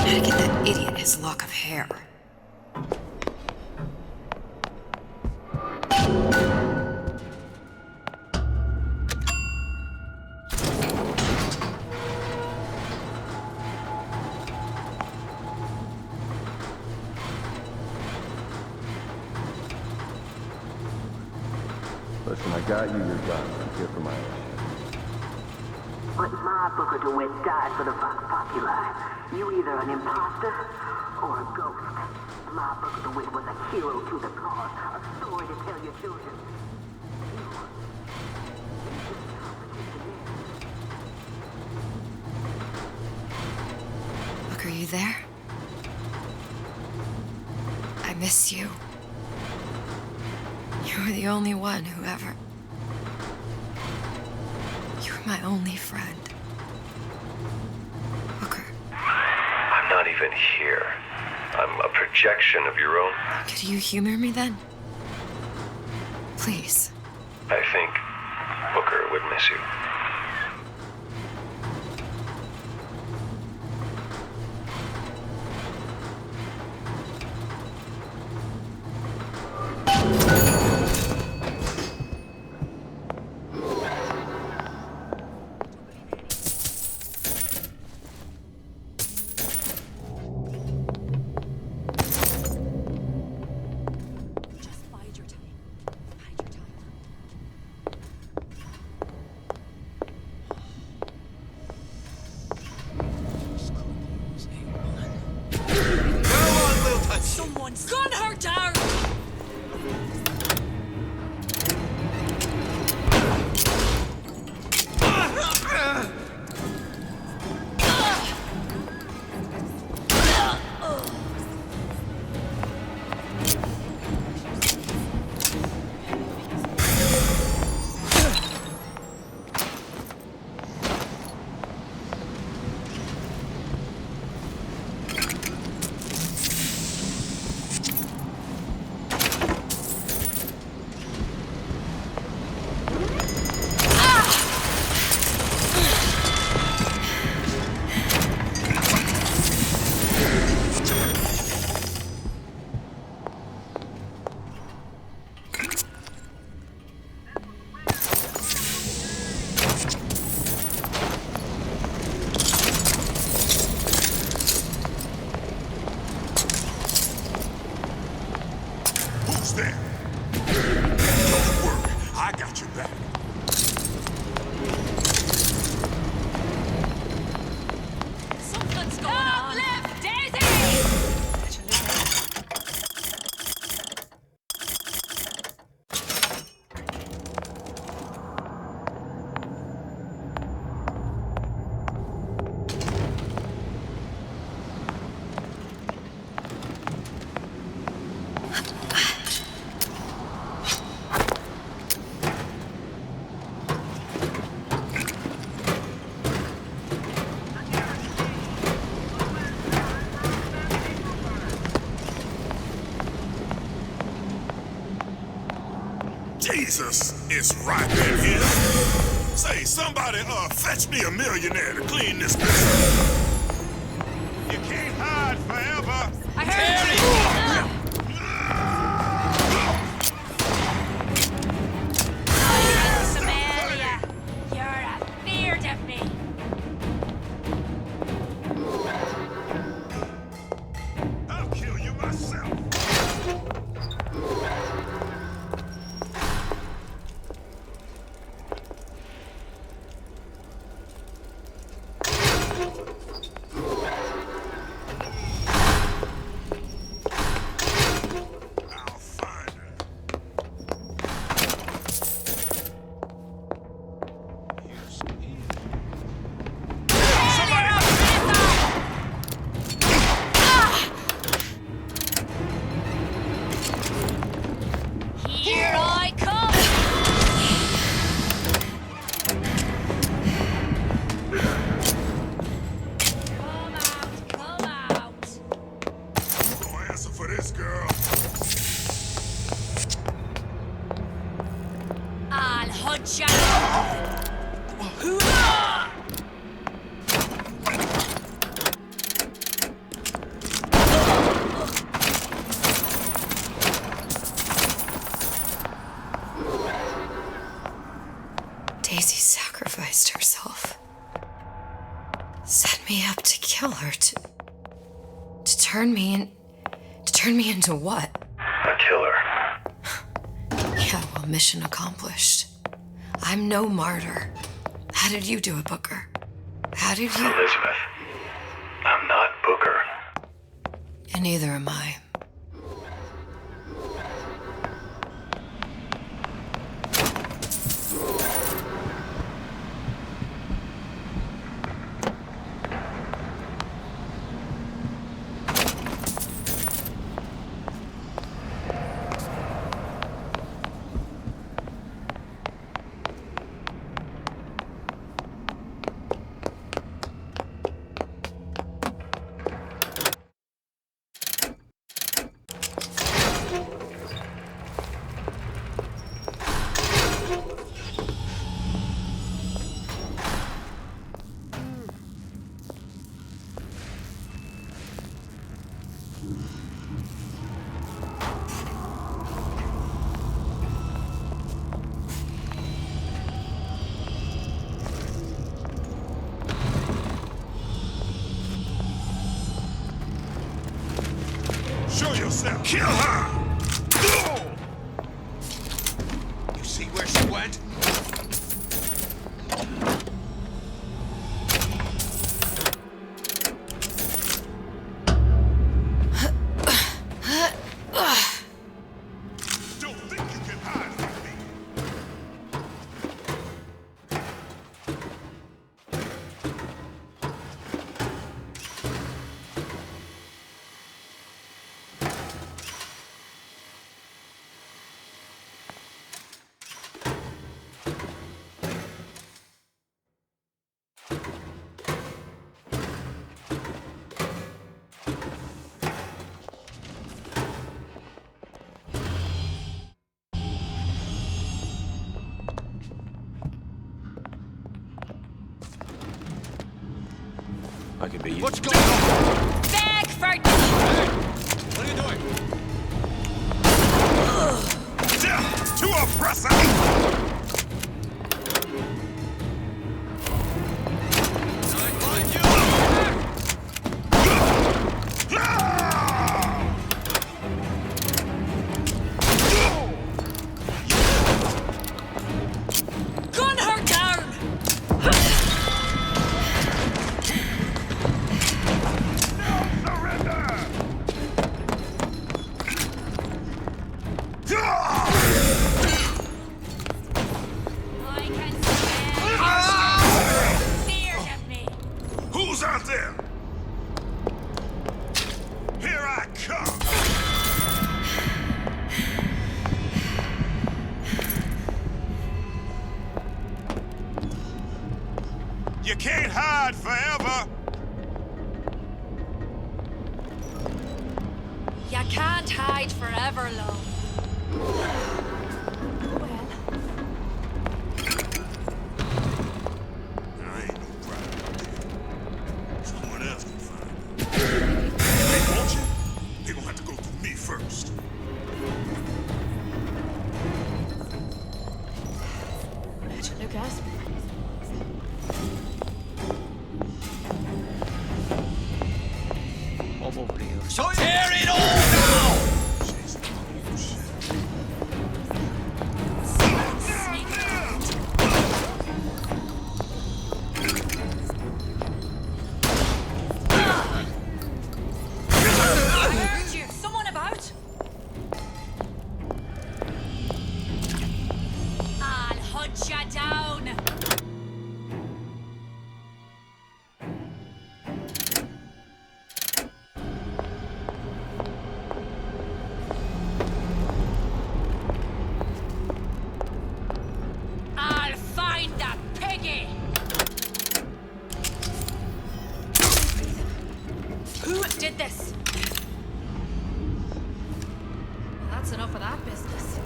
How to get that idiot his lock of hair. Listen, I got you your gun. I'm here for my own. But my Booker DeWitt died for the Vox Populi. You either an imposter or a ghost. My Booker DeWitt was a hero to the cause, a story to tell your children. Look, are you there? I miss you. You were the only one who ever... You were my only friend. Booker. I'm not even here. I'm a projection of your own. Could you humor me then? Please. I think Booker would miss you. Gun her down! Jesus, it's right in here. Say, somebody, fetch me a millionaire to clean this bitch. You can't hide forever. I heard you! Samaria, you're afeard of me. I'll kill you myself. set me up to kill her, to turn me into what? A killer. Yeah, well, mission accomplished. I'm no martyr. How did you do it, Booker? How did you... Elizabeth, I'm not Booker. And neither am I. Show yourself. Kill her! You see where she went? Don't think you can hide from me. I could be you. What's going on? Back for What are you doing? Death to oppressor! Gun her down! I can smell fear of me. Who's out there? Here I come! You can't hide forever! You can't hide forever, love. I ain't no problem. Someone else can find it. They want you? They gonna have to go through me first. Lucas. Tear it all down! I heard you. Someone about? I'll hunt you down. I'll find that piggy. Who did this? That's enough of that business.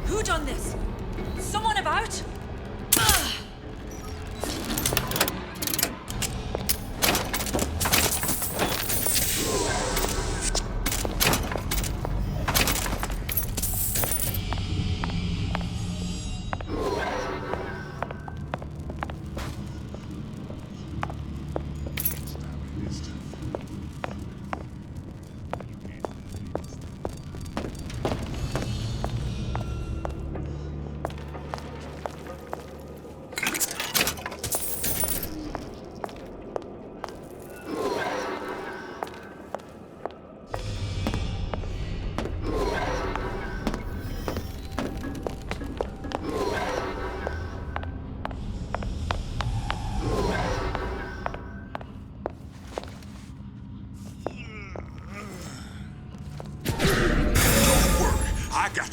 Who done this? Someone about?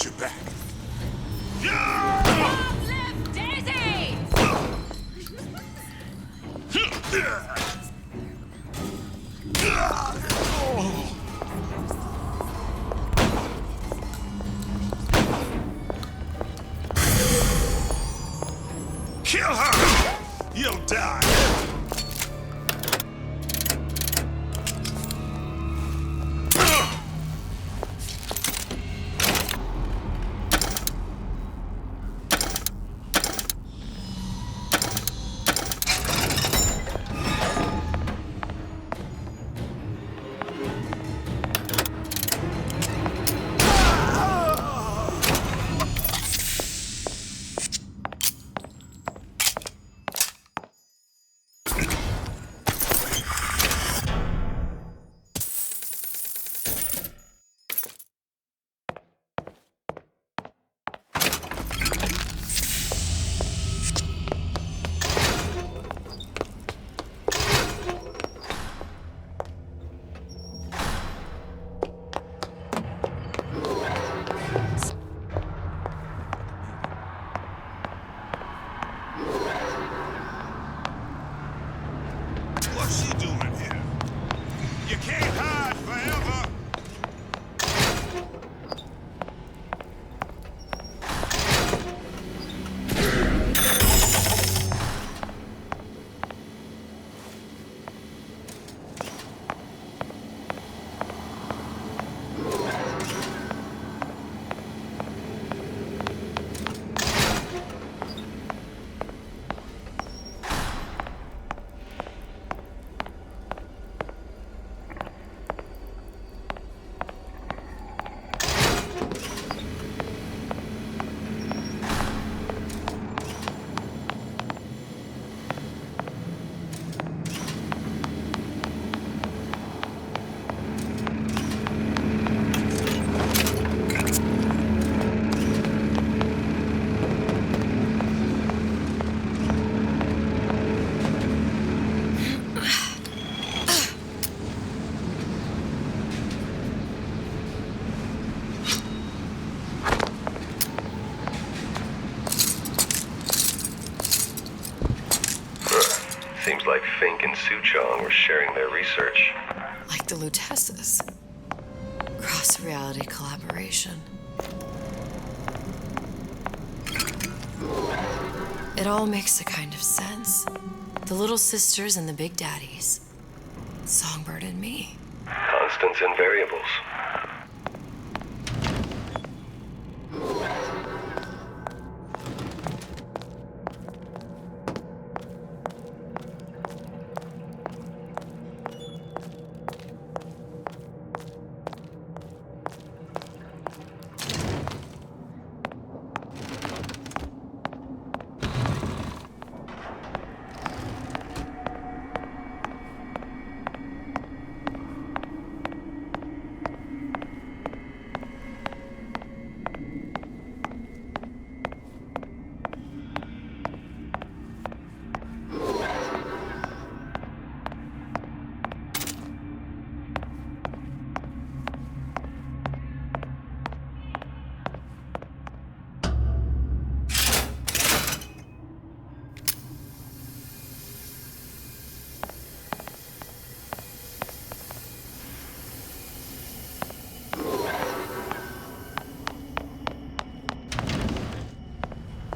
you back. Uplift Daisy! Kill her! You'll die. What's she doing here? You can't hide forever. Seems like Fink and Suchong were sharing their research. Like the Lutesses. Cross-reality collaboration. It all makes a kind of sense. The little sisters and the big daddies. Songbird and me. Constants and variables.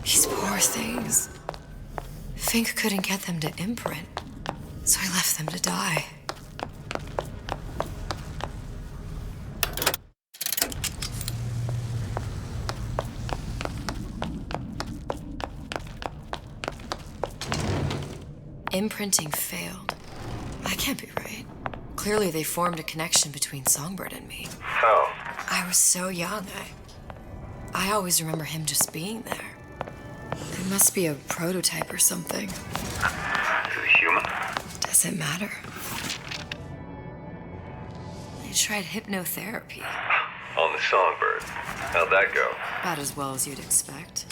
These poor things. Fink couldn't get them to imprint, so I left them to die. Imprinting failed. That can't be right. Clearly they formed a connection between Songbird and me. How? I was so young, I always remember him just being there. It must be a prototype or something. Is it human? Does it matter? I tried hypnotherapy. On the Songbird. How'd that go? About as well as you'd expect.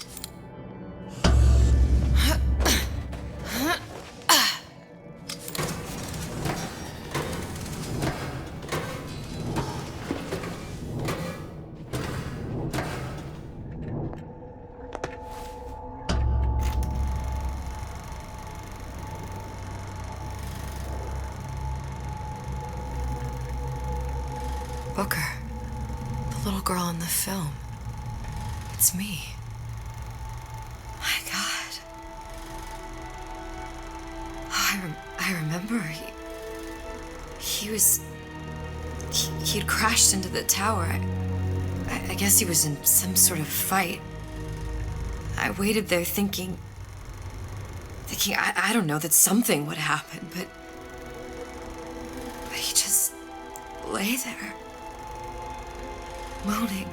Booker. The little girl in the film. It's me. My God. I remember he'd crashed into the tower. I guess he was in some sort of fight. I waited there thinking I don't know, that something would happen, but he just lay there, moaning.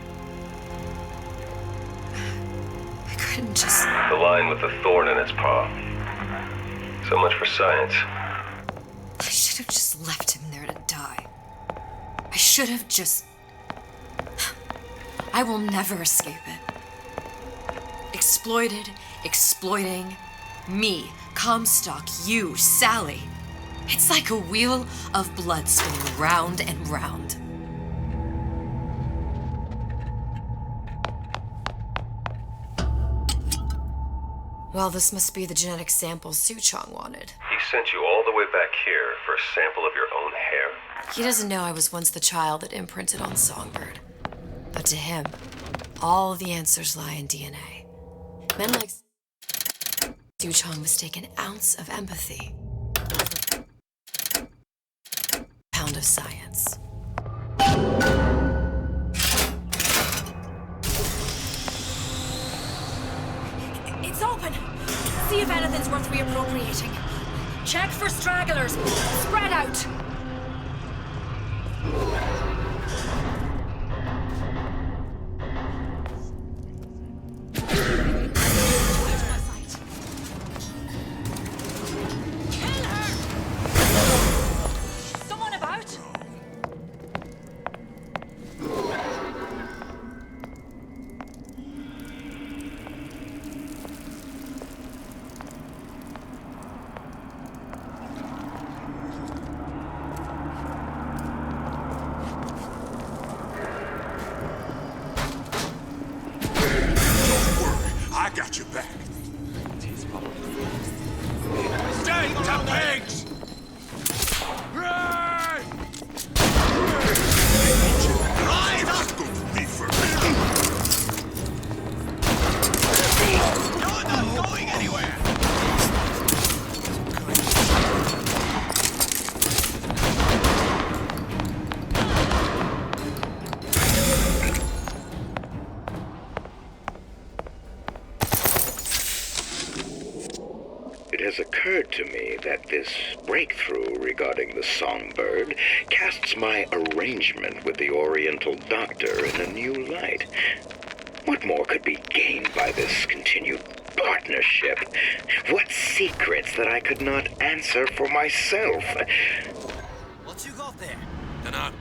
I couldn't just... The lion with the thorn in its paw. So much for science. I should have just left him there to die. I should have just... I will never escape it. Exploited, exploiting, me, Comstock, you, Sally. It's like a wheel of blood spinning round and round. Well, this must be the genetic sample Suchong wanted. He sent you all the way back here for a sample of your own hair? He doesn't know I was once the child that imprinted on Songbird. But to him, all the answers lie in DNA. Men like Suchong mistake an ounce of empathy for a pound of science. It's open. See if anything's worth reappropriating. Check for stragglers. Spread out. Got your back. Stay to pigs! Right! I'm not going to be forbidden. You're not going anywhere! It has occurred to me that this breakthrough regarding the songbird casts my arrangement with the Oriental Doctor in a new light. What more could be gained by this continued partnership? What secrets that I could not answer for myself? What you got there? Dunno.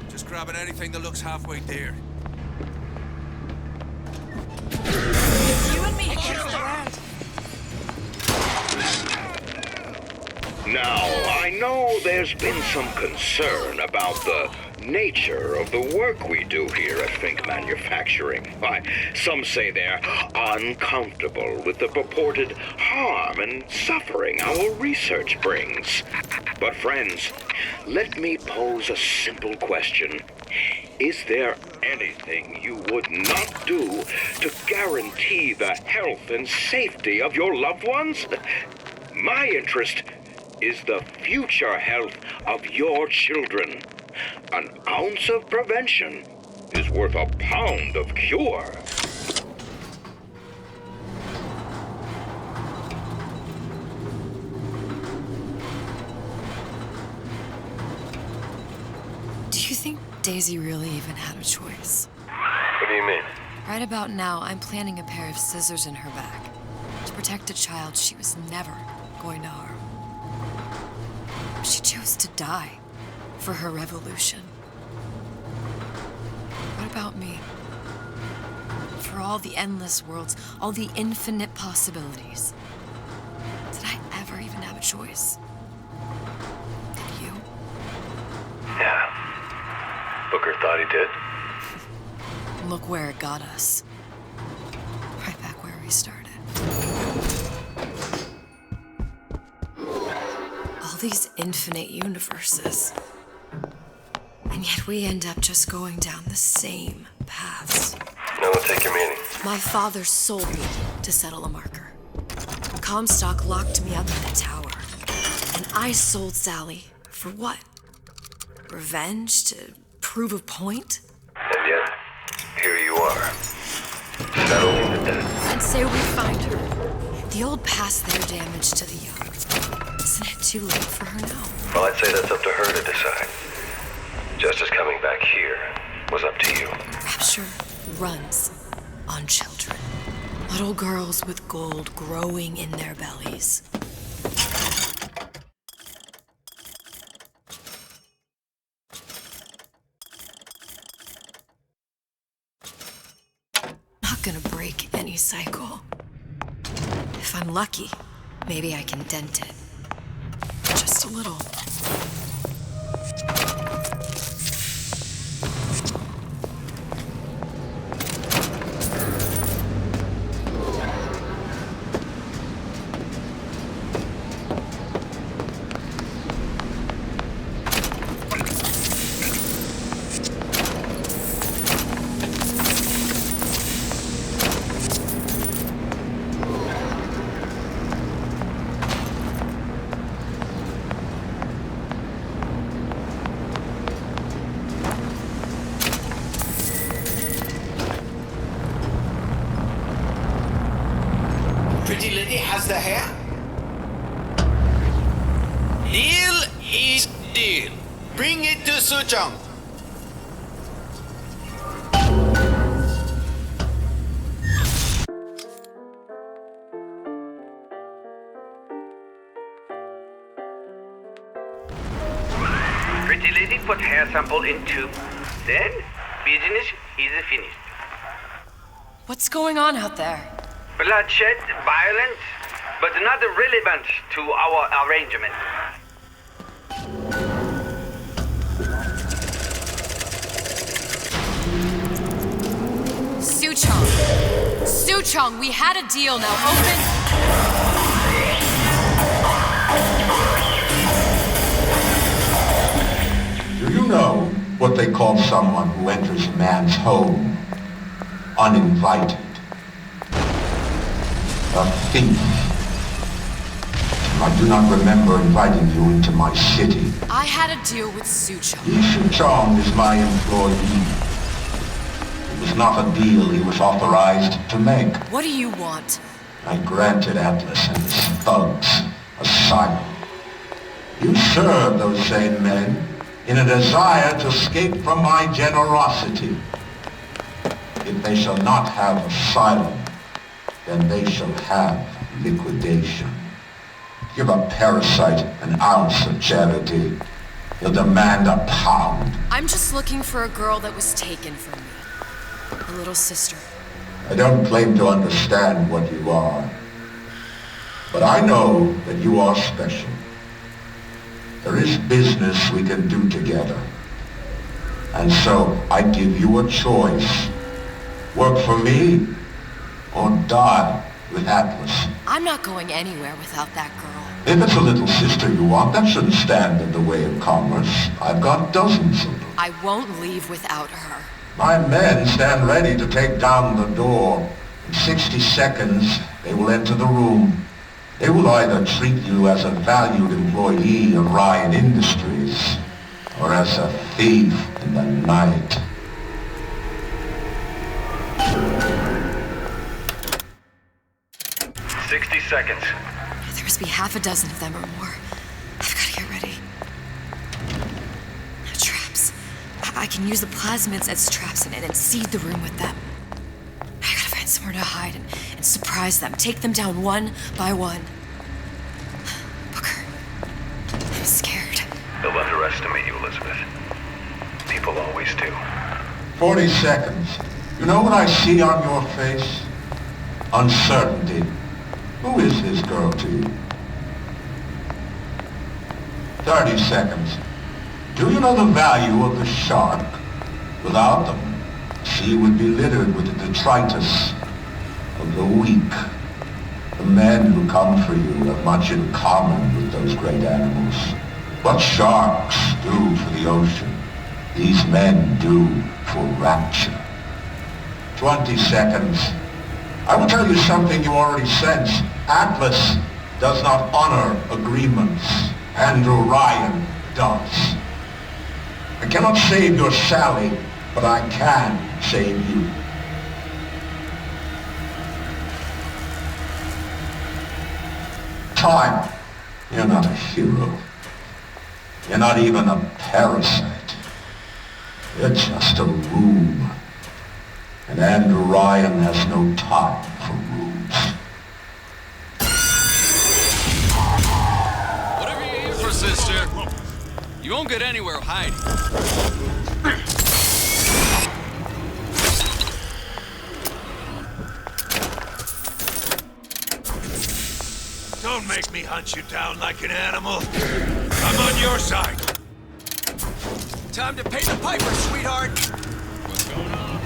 Just grabbing anything that looks halfway there. It's you and me against the world. Now, I know there's been some concern about the nature of the work we do here at Fink Manufacturing. Why, some say they're uncomfortable with the purported harm and suffering our research brings. But friends, let me pose a simple question. Is there anything you would not do to guarantee the health and safety of your loved ones? My interest is the future health of your children. An ounce of prevention is worth a pound of cure. Do you think Daisy really even had a choice? What do you mean? Right about now, I'm planting a pair of scissors in her back to protect a child she was never going to harm. She chose to die for her revolution. What about me? For all the endless worlds, all the infinite possibilities. Did I ever even have a choice? Did you? Yeah. Booker thought he did. Look where it got us. Right back where we started. All these infinite universes. And yet we end up just going down the same paths. No, take your meaning. My father sold me to settle a marker. Comstock locked me up in the tower. And I sold Sally for what? Revenge? To prove a point? And yet, here you are. Settling the debt. And say we find her. The old past their damage to the young. Isn't it too late for her now? Well, I'd say that's up to her to decide. Justice coming back here was up to you. Rapture runs on children. Little girls with gold growing in their bellies. Not gonna break any cycle. If I'm lucky, maybe I can dent it. Just a little. Pretty lady has the hair? Deal is deal. Bring it to Suchong. Pretty lady put hair sample in tube. Then business is finished. What's going on out there? Bloodshed, violence, but not relevant to our arrangement. Suchong, we had a deal. Now open. Do you know what they call someone who enters a man's home uninvited? A thief. I do not remember inviting you into my city. I had a deal with Suchong. Suchong is my employee. It was not a deal he was authorized to make. What do you want? I granted Atlas and his thugs asylum. You serve those same men in a desire to escape from my generosity. If they shall not have asylum, then they shall have liquidation. Give a parasite an ounce of charity. He'll demand a pound. I'm just looking for a girl that was taken from me. A little sister. I don't claim to understand what you are, but I know that you are special. There is business we can do together. And so I give you a choice. Work for me, or die with Atlas. I'm not going anywhere without that girl. If it's a little sister you want, that shouldn't stand in the way of commerce. I've got dozens of them. I won't leave without her. My men stand ready to take down the door. In 60 seconds, they will enter the room. They will either treat you as a valued employee of Ryan Industries, or as a thief in the night. Seconds. There must be half a dozen of them or more. I've got to get ready. Traps. I can use the plasmids as traps and seed the room with them. I gotta find somewhere to hide and surprise them. Take them down one by one. Booker, I'm scared. They'll underestimate you, Elizabeth. People always do. 40 seconds. You know what I see on your face? Uncertainty. Who is this girl to you? 30 seconds. Do you know the value of the shark? Without them, the sea would be littered with the detritus of the weak. The men who come for you have much in common with those great animals. What sharks do for the ocean, these men do for rapture. 20 seconds. I will tell you something you already sense. Atlas does not honor agreements. Andrew Ryan does. I cannot save your Sally, but I can save you. Time. You're not a hero. You're not even a parasite. You're just a room. And Andrew Ryan has no time for rooms. Whatever you're here for, sister, you won't get anywhere hiding. Don't make me hunt you down like an animal. I'm on your side. Time to pay the piper, sweetheart. What's going on?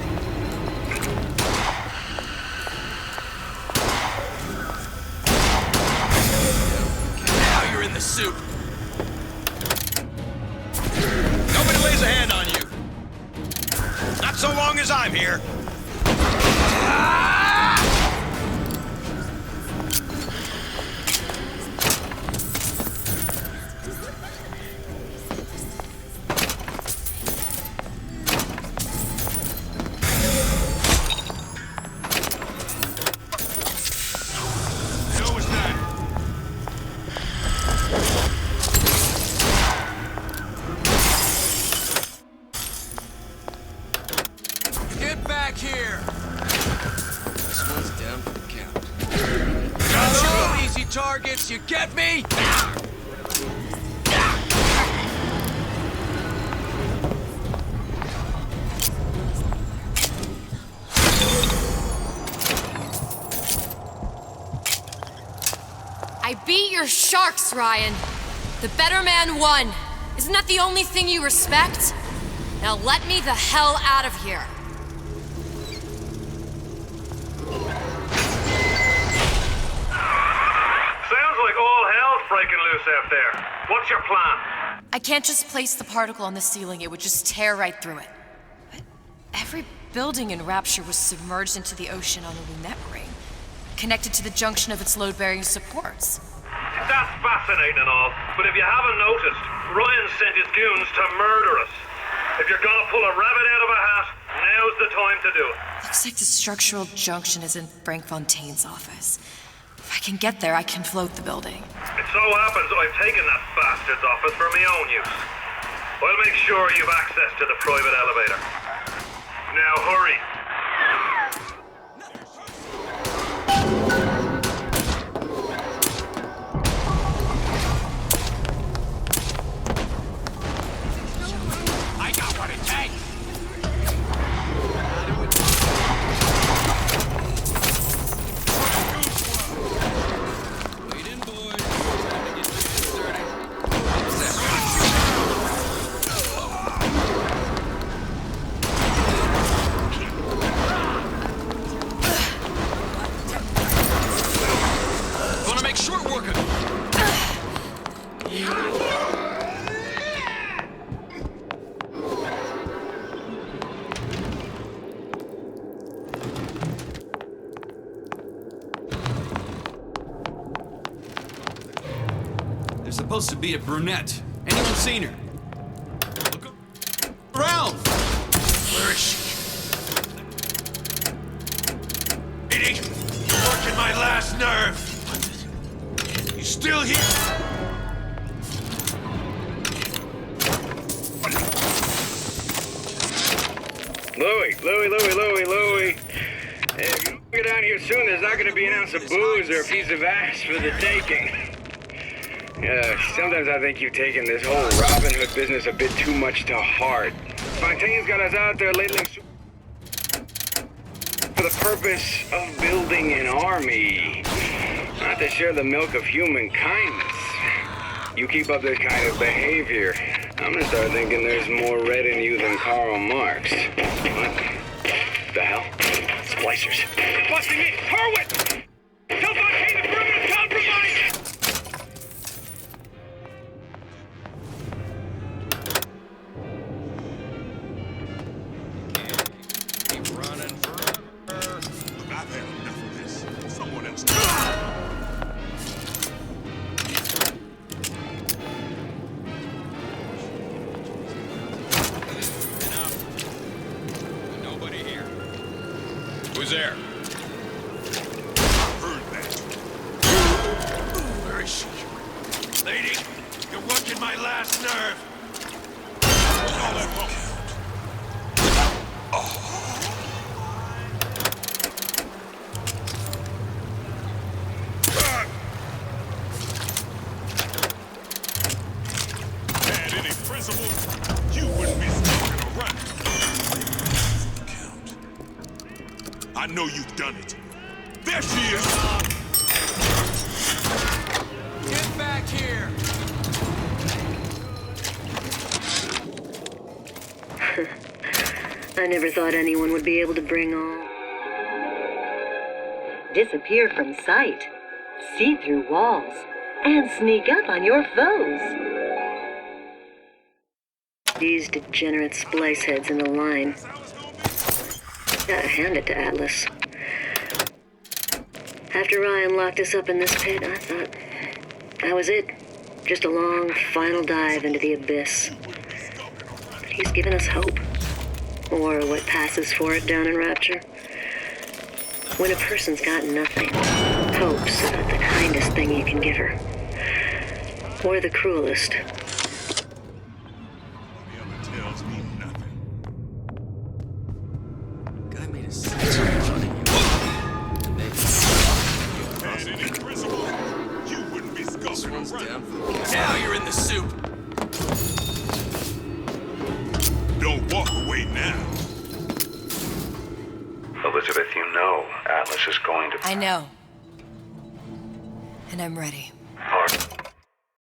Now you're in the soup. Nobody lays a hand on you. Not so long as I'm here. Get back here. This one's down for the count. Got your easy targets, you get me? I beat your sharks, Ryan. The better man won. Isn't that the only thing you respect? Now let me the hell out of here. Sounds like all hell's breaking loose out there. What's your plan? I can't just place the particle on the ceiling. It would just tear right through it. But every building in Rapture was submerged into the ocean on a lunette ring, connected to the junction of its load-bearing supports. That's fascinating and all, but if you haven't noticed, Ryan sent his goons to murder us. If you're gonna pull a rabbit out of a hat, now's the time to do it. Looks like the structural junction is in Frank Fontaine's office. If I can get there, I can float the building. It so happens I've taken that bastard's office for my own use. I'll make sure you've access to the private elevator. Now hurry. I got what it takes. Wait in, boys. Time to get your hands dirty. Gonna make short work of it. There's supposed to be a brunette. Anyone seen her? Look around! Where is she? Edie, you're working my last nerve. You still here? Louie. Hey, if you don't get down here soon, there's not going to be an ounce of booze or a piece of ass for the taking. Sometimes I think you've taken this whole Robin Hood business a bit too much to heart. Fontaine's got us out there ladling for the purpose of building an army, not to share the milk of human kindness. You keep up this kind of behavior, I'm gonna start thinking there's more red in you than Karl Marx. What the hell? Splicers. They're busting in! Harwit! Tell Fontaine the perimeter's compromised! there? Heard that. Where is she? Lady, you're working my last nerve. All that pump. Had any principle, you wouldn't be smoking around. I know you've done it. There she is! Get back here! I never thought anyone would be able to bring all... disappear from sight, see through walls, and sneak up on your foes. These degenerate splice heads in the line. Gotta hand it to Atlas. After Ryan locked us up in this pit, I thought that was it. Just a long, final dive into the abyss. But he's given us hope. Or what passes for it down in Rapture. When a person's got nothing, hope's about the kindest thing you can give her. Or the cruelest. The other tells me nothing. Guy made a sense of running you. Had any principle, you wouldn't be This skulking one's around. down for the count. Now you're in the soup. Don't walk away now. Elizabeth, you know Atlas is going to... I know. And I'm ready. Pardon?